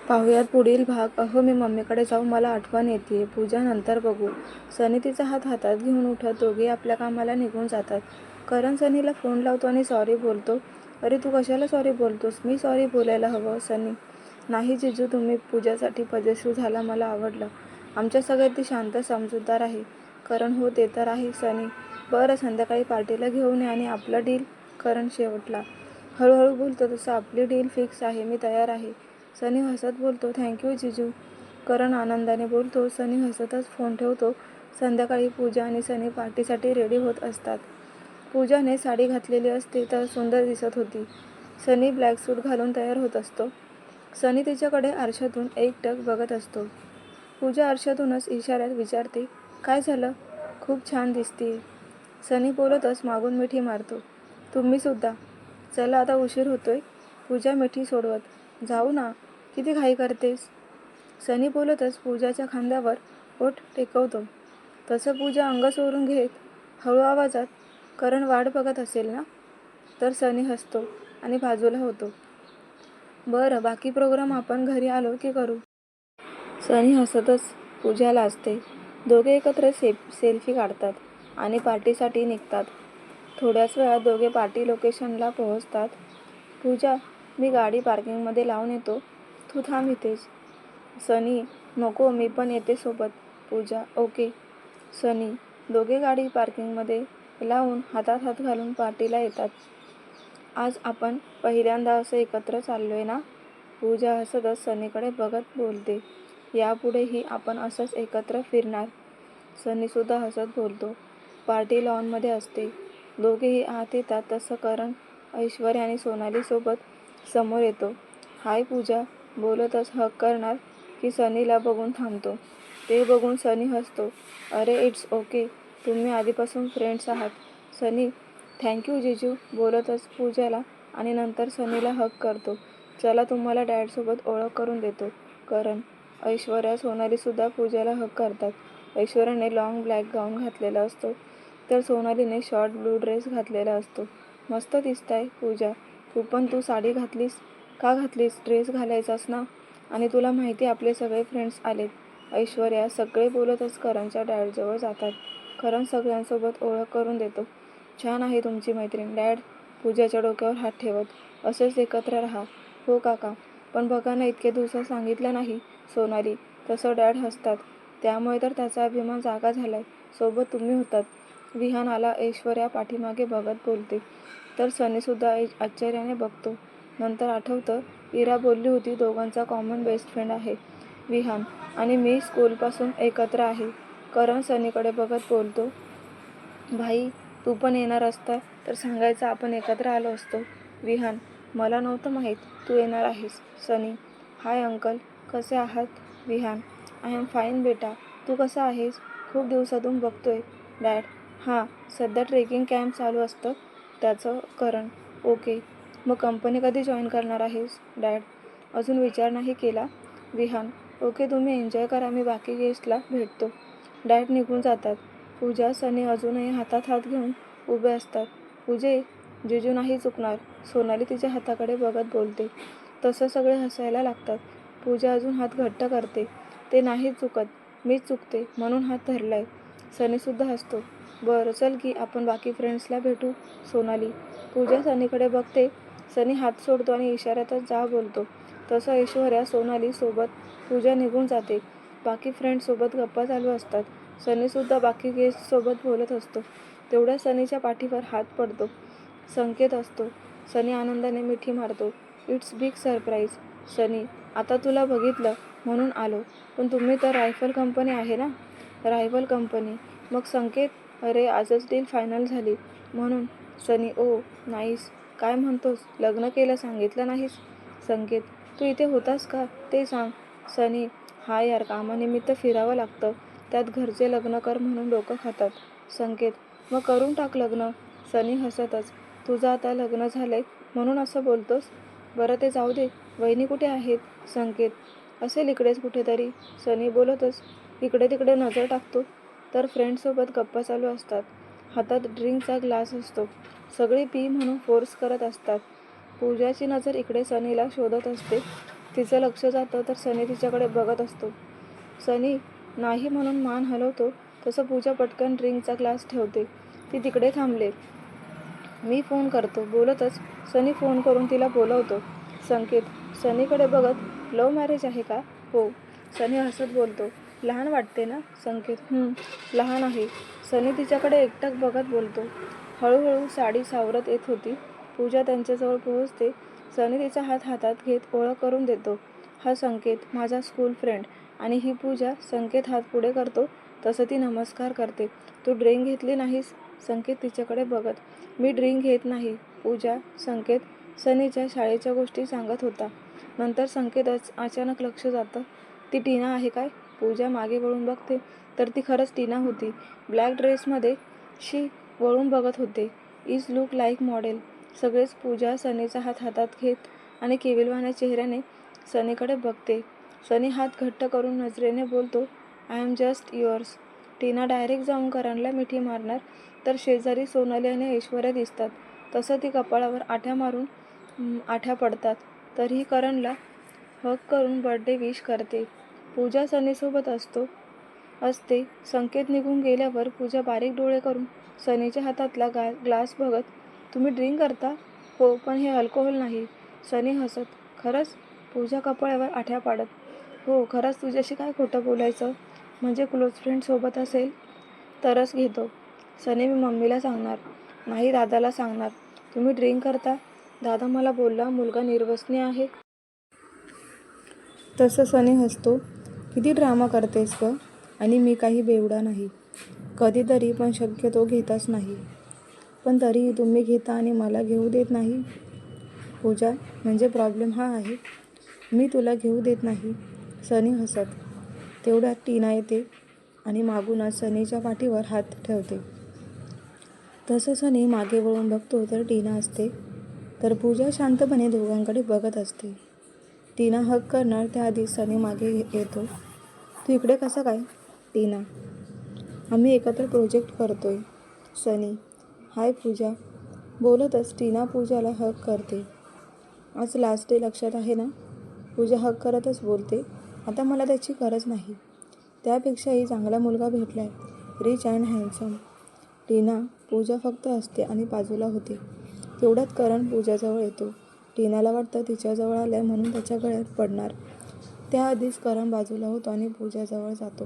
पाहुयात पुढील भाग. अहो मी मम्मीकडे जाऊ, मला आठवण येतेय. पूजा नंतर बघू. सनी तिचा हात हातात घेऊन उठत दोघे आपल्या कामाला निघून जातात. करण सनीला फोन लावतो आणि सॉरी बोलतो. अरे तू कशाला सॉरी बोलतोस? मी सॉरी बोलायला हवं. सनी: नाही जिजू, तुम्ही पूजासाठी पजेसिव्ह झाला मला आवडलं. आमच्या सगळ्यात ती शांत समजूतदार आहे. करण: हो ते तर आहे. सनी: बरं संध्याकाळी पार्टीला घेऊन ये आणि आपलं डील. करण शेवटला हळूहळू बोलतो. तसं आपली डील फिक्स आहे. मी तयार आहे. सनी हसत बोलतो. थँक्यू जिजू. करण आनंदाने बोलतो. सनी हसतच फोन ठेवतो. संध्याकाळी पूजा आणि सनी पार्टीसाठी रेडी होत असतात. पूजाने साडी घातलेली असते तर सुंदर दिसत होती. सनी ब्लॅक सूट घालून तयार होत असतो. सनी तिच्याकडे आरशातून एकटक बघत असतो. पूजा आरशातूनच इशाऱ्यात विचारते, काय झालं? खूप छान दिसतीये. सनी बोलतच मागून मिठी मारतो. तुम्ही सुद्धा. चला आता उशीर होतोय. पूजा मिठी सोडवत, जाऊ ना, किती घाई करतेस? सनी बोलतच पूजाच्या खांद्यावर ओठ टेकवतो. तसं पूजा अंग सोडून घेत हळू आवाजात, करण वाट बघत असेल ना? तर सनी हसतो आणि बाजूला होतो. बरं, बाकी प्रोग्राम आपण घरी आलो की करू. सनी हसतच पूजाला असते. दोघे एकत्र सेल्फी काढतात आणि पार्टीसाठी निघतात. थोड्याच वेळात दोघे पार्टी लोकेशनला पोहोचतात. पूजा: मी गाडी पार्किंगमध्ये लावून येतो, तू थांब इथेच. सनी: नको, मी पण येते सोबत. पूजा: ओके. सनी. दोघे गाडी पार्किंगमध्ये लावून हातात हात घालून पार्टीला येतात. आज आपण पहिल्यांदा असं एकत्र चाललोय ना? पूजा हसतच सनीकडे बघत बोलते. यापुढेही आपण असंच एकत्र फिरणार. सनीसुद्धा हसत बोलतो. पार्टी लॉनमध्ये असते. दोघेही आत येतात तसं करण ऐश्वर्या आणि सोनाली सोबत समोर येतो. हाय पूजा बोलतच हक करणार की सनीला बघून थांबतो. ते बघून सनी हसतो. अरे इट्स ओके, तुम्ही आधीपासून फ्रेंड्स आहात. सनी: थँक्यू जिजू बोलतच पूजाला आणि नंतर सनीला हक करतो. चला तुम्हाला डॅडसोबत ओळख करून देतो. करण, ऐश्वर्या, सोनालीसुद्धा पूजाला हक करतात. ऐश्वर्याने लॉंग ब्लॅक गाऊन घातलेला असतो तर सोनालीने शॉर्ट ब्लू ड्रेस घातलेला असतो. मस्त दिसताय पूजा. तू साडी घातलीस? का घातलीस? ड्रेस घालायचास ना. आणि तुला माहिती आपले सगळे फ्रेंड्स आलेत. ऐश्वर्या. सगळे बोलतच करणच्या डॅडजवळ जातात. करण सगळ्यांसोबत ओळख करून देतो. छान आहे तुमची मैत्रीण. डॅड पूजाच्या डोक्यावर हात ठेवत, असंच एकत्र राहा. हो काका. पण बघा ना, इतके दिवसात सांगितलं नाही. सोनाली. तसं डॅड हसतात. त्यामुळे तर त्याचा अभिमान जागा झालाय. सोबत तुम्ही होतात. विहान आला. ऐश्वर्या पाठीमागे बघत बोलते. तर सनीसुद्धा आश्चर्याने बघतो. नंतर आठवतं, इरा बोलली होती दोघांचा कॉमन बेस्ट फ्रेंड आहे. विहान आणि मी स्कूलपासून एकत्र आहे. करण सनीकडे बघत बोलतो. भाई, तू पण येणार असता तर सांगायचं, आपण एकत्र आलो असतो. विहान: मला नव्हतं माहीत तू येणार आहेस. सनी: हाय अंकल, कसे आहात? विहान: आय एम फाईन बेटा, तू कसा आहेस? खूप दिवसातून बघतोय. डॅड: हां, सध्या ट्रेकिंग कॅम्प चालू असतं त्याचं. करण: ओके. मग कंपनी कधी जॉईन करणार आहेस? डॅड: अजून विचार नाही केला. विहान: ओके, तुम्ही एन्जॉय करा, मी बाकी गेस्टला भेटतो. डॅड निघून जातात. पूजा, सनी अजूनही हातात हात घेऊन उभे असतात. पूजे, जिजू नाही चुकणार. सोनाली तिच्या हाताकडे बघत बोलते. तसं सगळे हसायला लागतात. पूजा अजून हात घट्ट करते. ते नाही चुकत, मीच चुकते म्हणून हात धरलाय. सनीसुद्धा हसतो. बरं चल की आपण बाकी फ्रेंड्सला भेटू. सोनाली. पूजा सनीकडे बघते. सनी हात सोडतो आणि इशाऱ्यातच जा बोलतो. तसं ऐश्वर्या, सोनाली सोबत पूजा निघून जाते. बाकी फ्रेंड्ससोबत गप्पा चालू असतात. सनीसुद्धा बाकी गेस्टसोबत बोलत असतो. तेवढ्या सनीच्या पाठीवर हात पडतो. संकेत असतो. सनी आनंदाने मिठी मारतो. It's big surprise. सनी: आता तुला बघितलं म्हणून आलो. पण तुम्ही तर रायफल कंपनी आहे ना? रायव्हल कंपनी. मग संकेत: अरे आजच डील फायनल झाली म्हणून. सनी: ओ नाईस. काय म्हणतोस? लग्न केलं सांगितलं नाहीस? संकेत: तू इथे होतास का ते सांग. सनी: हा यार, कामानिमित्त फिरावं लागतं, त्यात घरचे लग्न कर म्हणून डोकं खातात. संकेत: मग करून टाक लग्न. सनी हसतच: तुझं आता लग्न झालंय म्हणून असं बोलतोस? बरं ते जाऊ दे, वहिनी कुठे आहेत? संकेत: असेल इकडेच कुठेतरी. सनी बोलतच इकडे तिकडे नजर टाकतो. तर फ्रेंड्ससोबत गप्पा चालू असतात. हातात ड्रिंकचा ग्लास असतो. सगळे पी म्हणून फोर्स करत असतात. पूजाची नजर इकडे सनीला शोधत असते. तिचं लक्ष जातं तर सनी तिच्याकडे बघत असतो. सनी नाही म्हणून मान हलवतो तसं पूजा पटकन ड्रिंकचा ग्लास ठेवते. ती तिकडे थांबले. मी फोन करतो. बोलतच सनी फोन करून तिला बोलवतो. संकेत सनीकडे बघत लव्ह मॅरेज आहे का? हो. सनी हसत बोलतो. लहान वाटते ना? संकेत लहान आहे. सनी तिच्याकडे एकटक बघत बोलतो. हळूहळू साडी सावरत येत होती. पूजा त्यांच्याजवळ पोहोचते. सनी तिचा हात हातात घेत ओळख करून देतो. हा संकेत, माझा स्कूल फ्रेंड. आणि ही पूजा. संकेत हात पुढे करतो तसं ती नमस्कार करते. तू ड्रिंक घेतली नाहीस? संकेत तिच्याकडे बघत. मी ड्रिंक घेत नाही. पूजा. संकेत सनीच्या शाळेच्या गोष्टी सांगत होता. नंतर संकेत अचानक लक्ष जातं. ती टीना आहे काय? पूजा मागे वळून बघते तर ती खरंच टीना होती. ब्लॅक ड्रेसमध्ये. शी वळून बघत होते. Is look like model. सगळेच. पूजा सनीचा हात हातात घेत आणि केविलवाण्या चेहऱ्याने सनीकडे बघते. सनी हात घट्ट करून नजरेने बोलतो, I am just yours. Tina direct जाऊन करणला मिठी मारणार तर शेजारी सोनाली आणि ऐश्वर्या दिसतात. तसं ती कपाळावर आठ्या मारून आठ्या पडतात. तरीही करणला हग करून बर्थडे विश करते. पूजा सनीसोबत असते. संकेत निघून गेल्यावर पूजा बारीक डोळे करून सनीच्या हातातला ग्लास बघत, तुम्ही ड्रिंक करता? हो, पण हे अल्कोहोल नाही. सनी हसत. खरंच? पूजा कपाळावर आठ्या पाडत. हो, खरंच. तुझ्याशी काय खोटं बोलायचं? म्हणजे क्लोज फ्रेंड सोबत असेल तरच घेतो. सनी मी मम्मीला सांगणार. नाही, दादाला सांगणार. तुम्ही ड्रिंक करता? दादा मला बोलला मुलगा निर्व्यसनी आहे. तसं सनी हसतो. किती ड्रामा करतेस गं? आणि मी काही बेवडा नाही. कधीतरी, पण शक्यतो घेतच नाही. पण तरीही तुम्ही घेता आणि मला घेऊ देत नाही. पूजा. म्हणजे प्रॉब्लेम हा आहे? मी तुला घेऊ देत नाही. सनी हसत. तेवढ्यात टीना येते आणि मागूनच सनीच्या पाठीवर हात ठेवते. तसं सनी मागे वळून बघतो तर टीना असते. तर पूजा शांतपणे दोघांकडे बघत असते. टीना हग करणार त्याआधी सनी मागे येतो. तू इकडे कसं काय? टीना. आम्ही एकत्र प्रोजेक्ट करतोय. सनी. हाय पूजा. बोलतच टीना पूजाला हग करते. आज लास्ट डे लक्षात आहे ना? पूजा हग करतच बोलते. आता मला त्याची गरज नाही. त्यापेक्षाही चांगला मुलगा भेटलाय. Rich and handsome. Tina. Pooja फक्त हसते आणि बाजूला होते. तेवढ्यात करण पूजाजवळ येतो. टीनाला वाटतं तिच्याजवळ आलाय म्हणून त्याच्या गळ्यात पडणार. त्याआधीच करण बाजूला होतो आणि पूजाजवळ जातो.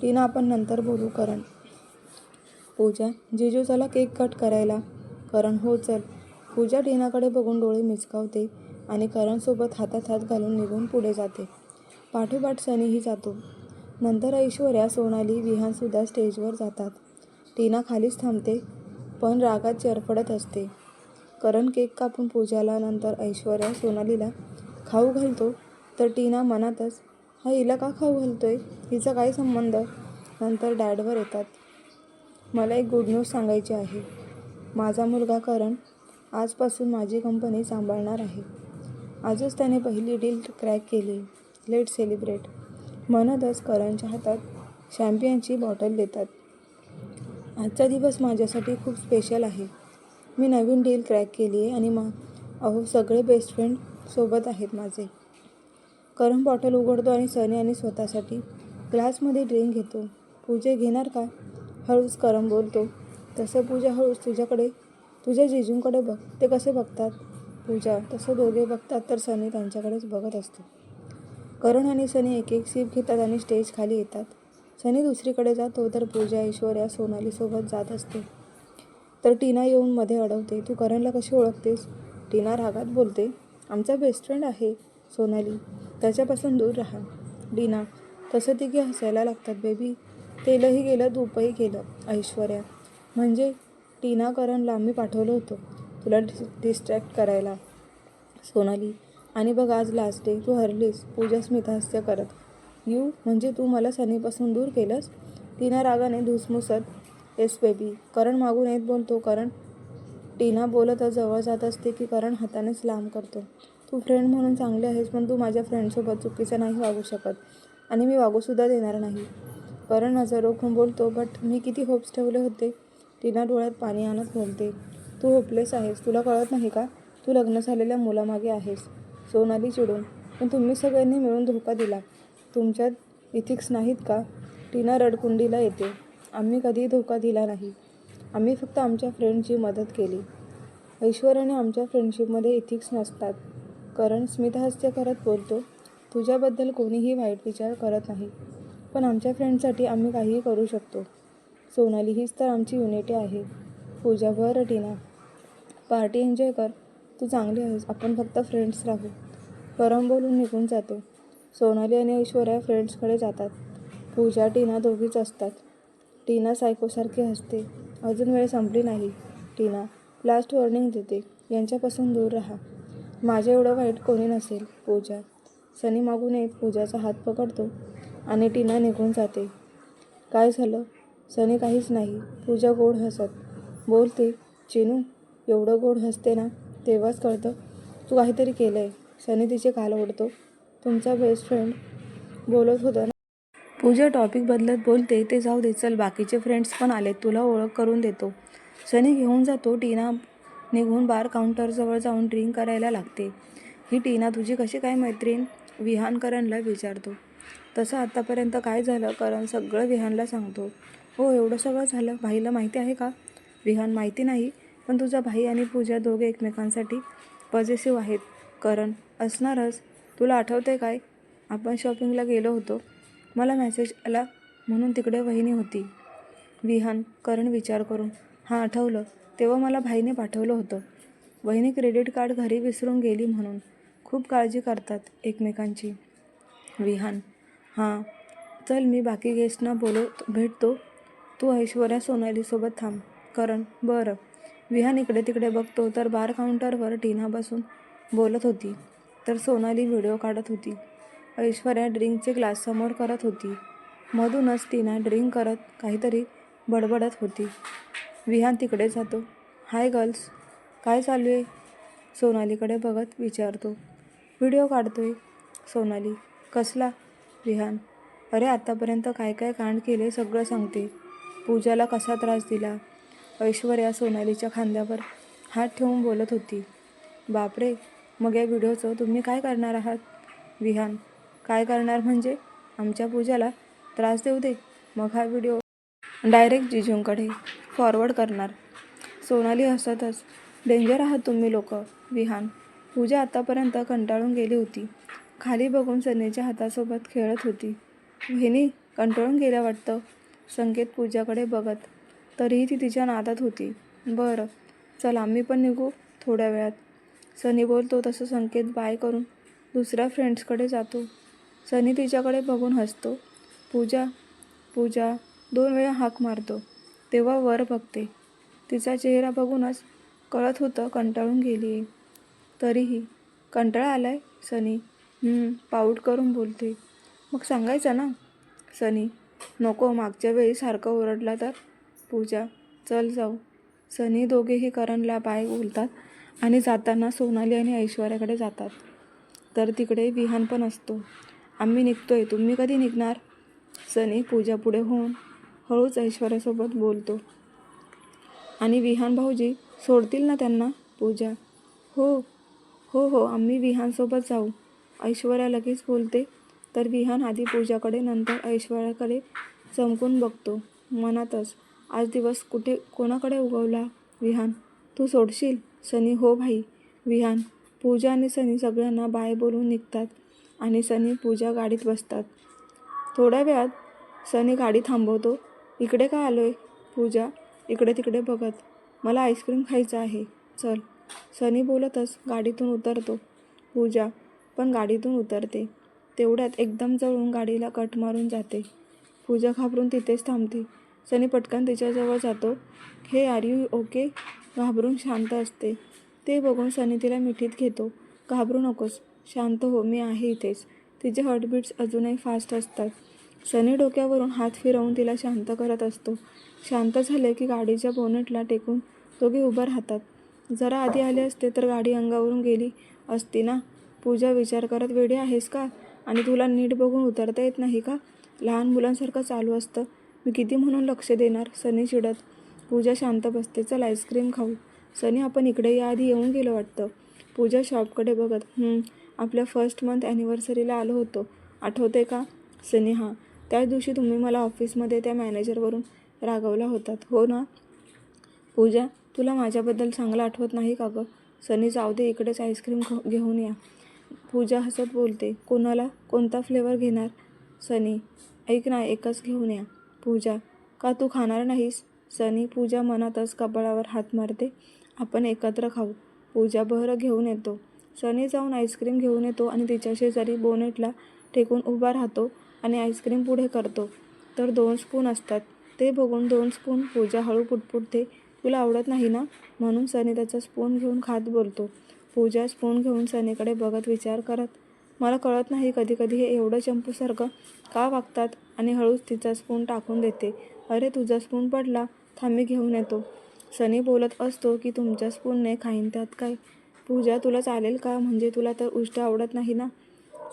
टीना आपण नंतर बोलू. करण. पूजा. जिजू चला केक कट करायला. करण. हो चल. पूजा टीनाकडे बघून डोळे मिचकावते आणि करणसोबत हातात हात घालून निघून पुढे जाते. पाठोपाठ सनीही जातो. नंतर ऐश्वर्या, सोनाली, विहानसुद्धा स्टेजवर जातात. टीना खालीच थांबते पण रागात चरफडत असते. करण केक कापून पूजाला नंतर ऐश्वर्या, सोनालीला खाऊ घालतो तर टीना मनातच, हा हिला का खाऊ घालतोय? हिचा काय संबंध? नंतर डॅडवर येतात. मला एक गुड न्यूज सांगायची आहे. माझा मुलगा करण आजपासून माझी कंपनी सांभाळणार आहे. आजच त्याने पहिली डील क्रॅक केली. Let's celebrate. म्हणतच करणच्या हातात शॅम्पेनची बॉटल देतात. आजचा दिवस माझ्यासाठी खूप स्पेशल आहे. मी नवीन डील क्रॅक केली आहे आणि अहो सगळे बेस्ट फ्रेंड सोबत आहेत माझे. करण बॉटल उघडतो आणि सनी आणि स्वतःसाठी ग्लासमध्ये ड्रिंक घेतो. पूजा घेणार का? हळूच करण बोलतो. तसं पूजा हळूच तुझ्या जिजूंकडे बघ. ते कसे बघतात? पूजा. तसं दोघे बघतात तर सनी त्यांच्याकडेच बघत असतो. करण आणि सनी एक एक सिप घेतात आणि स्टेज खाली येतात. सनी दुसरीकडे जातो तर पूजा ऐश्वर्या, सोनालीसोबत जात असते. तर टीना येऊन मध्ये अडवते. तू करणला कशी ओळखतेस? टीना रागात बोलते. आमचा बेस्ट फ्रेंड आहे. सोनाली. त्याच्यापासून दूर राहा. टीना. तसं तिघे हसायला लागतात. बेबी. तेलही गेलं, तूपही गेलं. ऐश्वर्या. म्हणजे? टीना. करणला आम्ही पाठवलं होतं तुला डिस्ट्रॅक्ट करायला. सोनाली. आणि बघ आज लास्ट डे. तू हरलीस. पूजा स्मितहास्य करत. यू. म्हणजे तू मला सनीपासून दूर केलंस? टीना रागाने धुसमुसत. Yes baby. करण मागून येत बोलतो. करण. टीना बोलतच जवळ जात असते की करण हातानेच लांब करतो. तू फ्रेंड म्हणून चांगली आहेस पण तू माझ्या फ्रेंडसोबत चुकीचं नाही वागू शकत आणि मी वागूसुद्धा देणार नाही. करण नजर रोखून बोलतो. बट मी किती होप्स ठेवले होते. टीना डोळ्यात पाणी आणत बोलते. तू होपलेस आहेस. तुला कळत नाही का? तू लग्न झालेल्या मुलामागे आहेस. सोनाली चिडून. पण तुम्ही सगळ्यांनी मिळून धोका दिला. तुमच्यात इथिक्स नाहीत का? टीना रडकुंडीला येते. आम्ही कधीही धोका दिला नाही. आम्ही फक्त आमच्या फ्रेंडची मदत केली. ऐश्वर्याने आमच्या फ्रेंडशिपमध्ये इथिक्स नसतात. करण स्मितहास्य करत बोलतो. तुझ्याबद्दल कोणीही वाईट विचार करत नाही. पण आमच्या फ्रेंडसाठी आम्ही काहीही करू शकतो. सोनाली, हीच तर आमची युनिटी आहे. पूजा, बरं टीना, पार्टी एन्जॉय कर. तू चांगली आहेस. आपण फक्त फ्रेंड्स राहू. करण बोलून निघून जातो. सोनाली आणि ऐश्वर्या फ्रेंड्सकडे जातात. पूजा, टीना दोघीच असतात. टीना सायकोसारखी हसते. अजून वेळ संपली नाही. टीना लास्ट वॉर्निंग देते. यांच्यापासून दूर राहा. माझ्या एवढं वाईट कोणी नसेल. पूजा. सनी मागून येत पूजाचा हात पकडतो आणि टीना निघून जाते. काय झालं? सनी, काहीच नाही. पूजा गोड हसत बोलते. चिनू, एवढं गोड हसते ना, तेव्हाच कळतं तू काहीतरी केलंय. सनी तिचे गाल ओढतो. तुमचा बेस्ट फ्रेंड बोलत होता ना. पूजा टॉपिक बदलत बोलते. ते जाऊ दे, चल बाकीचे फ्रेंड्स पण आलेत, तुला ओळख करून देतो. सनी घेऊन जातो. टीना निघून बार काउंटरजवळ जाऊन ड्रिंक करायला लागते. ही टीना तुझी कशी काय मैत्रीण? विहान करणला विचारतो. तसं आत्तापर्यंत काय झालं? करण सगळं विहानला सांगतो. हो, एवढं सगळं झालं. भाईला माहिती आहे का? विहान, माहिती नाही, पण तुझा भाई आणि पूजा दोघे एकमेकांसाठी पॉझिटिव्ह आहेत. करण, असणारच. तुला आठवते काय, आपण शॉपिंगला गेलो होतो, मला मेसेज आला म्हणून तिकडे वहिनी होती. विहान, करण विचार करून, हां आठवलं. तेव्हा मला भाईने पाठवलं होतं. वहिनी क्रेडिट कार्ड घरी विसरून गेली म्हणून. खूप काळजी करतात एकमेकांची. विहान, हां, चल मी बाकी गेस्टना भेटतो. तू ऐश्वर्या सोनालीसोबत थांब. करण, बरं. विहान इकडे तिकडे बघतो तर बार काउंटरवर टीना बसून बोलत होती, तर सोनाली व्हिडिओ काढत होती. ऐश्वर्या ड्रिंकचे ग्लास समोर करत होती. मधूनच टीना ड्रिंक करत काहीतरी बडबडत होती. विहान तिकडे जातो. हाय गर्ल्स, काय चालू आहे? सोनालीकडे बघत विचारतो. व्हिडिओ काढतोय. सोनाली, कसला? विहान, अरे आत्तापर्यंत काय काय कांड केले सगळं सांगते. पूजाला कसा त्रास दिला. ऐश्वर्या सोनालीच्या खांद्यावर हात ठेवून बोलत होती. बापरे, मग या व्हिडिओचं तुम्ही काय करणार आहात? विहान, काय करणार म्हणजे? आमच्या पूजाला त्रास देऊ दे, मग हा व्हिडिओ डायरेक्ट जिजूंकडे फॉरवर्ड करणार. सोनाली हसतच, डेंजर आहात तुम्ही लोक. विहान, पूजा आतापर्यंत कंटाळून गेली होती. खाली बघून सनीच्या हातासोबत खेळत होती. वहिनी कंटाळून गेल्या वाटतं. संकेत पूजाकडे बघत, तरीही ती तिच्या नादात होती. बरं, चल आम्ही पण निघू थोड्या वेळात. सनी बोलतो तसं संकेत बाय करून दुसऱ्या फ्रेंड्सकडे जातो. सनी तिच्याकडे बघून हसतो. पूजा, पूजा 2 वेळा हाक मारतो. तेव्हा वर बघते. तिचा चेहरा बघूनच कळत होतं कंटाळून गेली आहे. तरीही, कंटाळा आलाय? सनी पाऊट करून बोलते. मग सांगायचं ना. सनी, नको, मागच्या वेळी सारखं ओरडला तर. पूजा, चल जाऊ. सनी दोघेही करणला बाय बोलतात आणि जाताना सोनाली आणि ऐश्वर्याकडे जातात. तर तिकडे विहान पण असतो. आम्ही निघतोय, तुम्ही कधी निघणार? सनी पूजा पुढे होऊन हळूच ऐश्वर्यासोबत बोलतो. आणि विहान भाऊजी सोडतील ना त्यांना? पूजा, हो हो हो, आम्ही विहानसोबत जाऊ. ऐश्वर्या लगेच बोलते. तर विहान आधी पूजाकडे नंतर ऐश्वर्याकडे चमकून बघतो. मनातच, आज दिवस कोणाकडे उगवला? विहान, तू सोडशील? सनी, हो भाई. विहान, पूजा आणि सनी सगळ्यांना बाय बोलून निघतात आणि सनी पूजा गाडीत बसतात. थोड्या वेळात सनी गाडी थांबवतो. इकडे का आलोय? पूजा इकडे तिकडे बघत, मला आईस्क्रीम खायचं आहे, चल. सनी बोलतच गाडीतून उतरतो. पूजा पण गाडीतून उतरते. तेवढ्यात एकदम जवळून गाडीला कट मारून जाते. पूजा घाबरून तिथेच थांबते. सनी पटकन तिच्याजवळ जातो. हे आर यू ओके? घाबरून शांत असते. ते बघून सनी तिला मिठीत घेतो. घाबरू नकोस, शांत हो, मी आहे इथेच. तिचे हार्टबीट्स अजूनही फास्ट असतात. सनी डोक्यावरून हात फिरवून तिला शांत करत असतो. शांत झाले की गाडीच्या बोनेटला टेकून दोघे उभं राहतात. जरा आधी आले असते तर गाडी अंगावरून गेली असती ना. पूजा विचार करत, वेडी आहेस का? आणि तुला नीट बघून उतरता येत नाही का? लहान मुलांसारखं चालू असतं. मी किती म्हणून लक्ष देणार? सनी चिडत. पूजा शांत बसते. चल आईस्क्रीम खाऊ. सनी, आपण इकडे याआधी येऊन गेलो वाटतं. पूजा शॉपकडे बघत, आपल्या फर्स्ट मंथ ॲनिव्हर्सरीला आलो होतो, आठवते का? सनी, हां. त्याच दिवशी तुम्ही मला ऑफिसमध्ये त्या मॅनेजरवरून रागवला होतात, हो ना? पूजा, तुला माझ्याबद्दल चांगलं आठवत नाही का गं? सनी, जाऊ दे, इकडेच आईस्क्रीम घेऊन या. पूजा हसत बोलते, कोणाला? कोणता फ्लेवर घेणार? सनी, ऐक ना, एकच घेऊन या. पूजा, का तू खाणार नाहीस? सनी, पूजा मनातच कपाळावर हात मारते, आपण एकत्र खाऊ. पूजा, बरं, घेऊन येतो. सनी जाऊन आईस्क्रीम घेऊन येतो आणि तिच्या शेजारी बोनेटला टेकून उभा राहतो आणि आईस्क्रीम पुढे करतो. तर 2 स्पून असतात. ते बघून 2 स्पून. पूजा हळू पुटपुटते, तुला आवडत नाही ना? म्हणून सनी त्याचा स्पून घेऊन खात बोलतो. पूजा स्पून घेऊन सनीकडे बघत विचार करत, मला कळत नाही कधी कधी हे एवढं चंपूसारखं का वागतात. आणि हळूच तिचा स्पून टाकून देते. अरे, तुझा स्पून पडला, थांब मी घेऊन येतो. सनी बोलत असतो की तुमच्या स्पूनने खाईन, त्यात काय. पूजा, तुला चालेल का? म्हणजे तुला तर उष्ट आवडत नाही ना?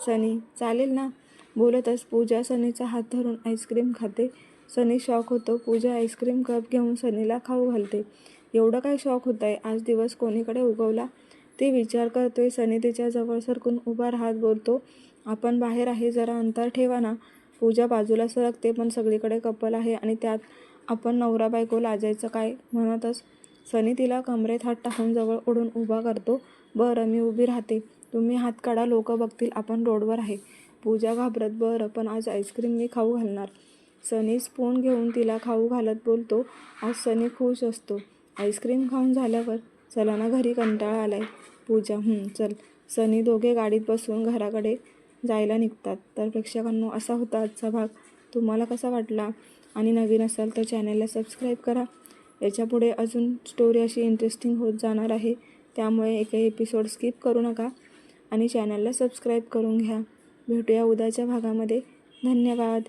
सनी, चालेल ना. बोलतच पूजा सनीचा हात धरून आईस्क्रीम खाते. सनी शॉक होतो. पूजा आईस्क्रीम कप घेऊन सनीला खाऊ घालते. एवढं काय शॉक होत आहे? आज दिवस कोणीकडे उगवला ते विचार करतोय. सनी तिच्या जवळ सरकून उभा राहत बोलतो, आपण बाहेर आहे, जरा अंतर ठेवा ना. पूजा बाजूला सरकते, पण सगळीकडे कपल आहे आणि त्यात आपण नवरा बायको, लाजायचं काय? म्हणतच सनी तिला कमरेत हात टाकून जवळ ओढून उभा करतो. बरं, मी उभी राहते, तुम्ही हात काढा, लोक बघतील आपण रोडवर आहे. पूजा घाबरत, बरं, पण आज आईस्क्रीम मी खाऊ घालणार. सनी स्पून घेऊन तिला खाऊ घालत बोलतो, आज सनी खुश असतो. आईस्क्रीम खाऊन झाल्यावर चला ना घरी, कंटाळा आलाय. पूजा, चल. सनी दोघे गाडीत बसून घराकडे जायला निघतात. तर प्रेक्षकांनो, असा होता आजचा भाग. तुम्हाला कसा वाटला? आणि नवीन असाल तर चॅनलला सबस्क्राईब करा. याच्यापुढे अजून स्टोरी अशी इंटरेस्टिंग होत जाणार आहे, त्यामुळे एकही एपिसोड स्किप करू नका आणि चॅनलला सबस्क्राईब करून घ्या. भेटूया उद्याच्या भागामध्ये. धन्यवाद.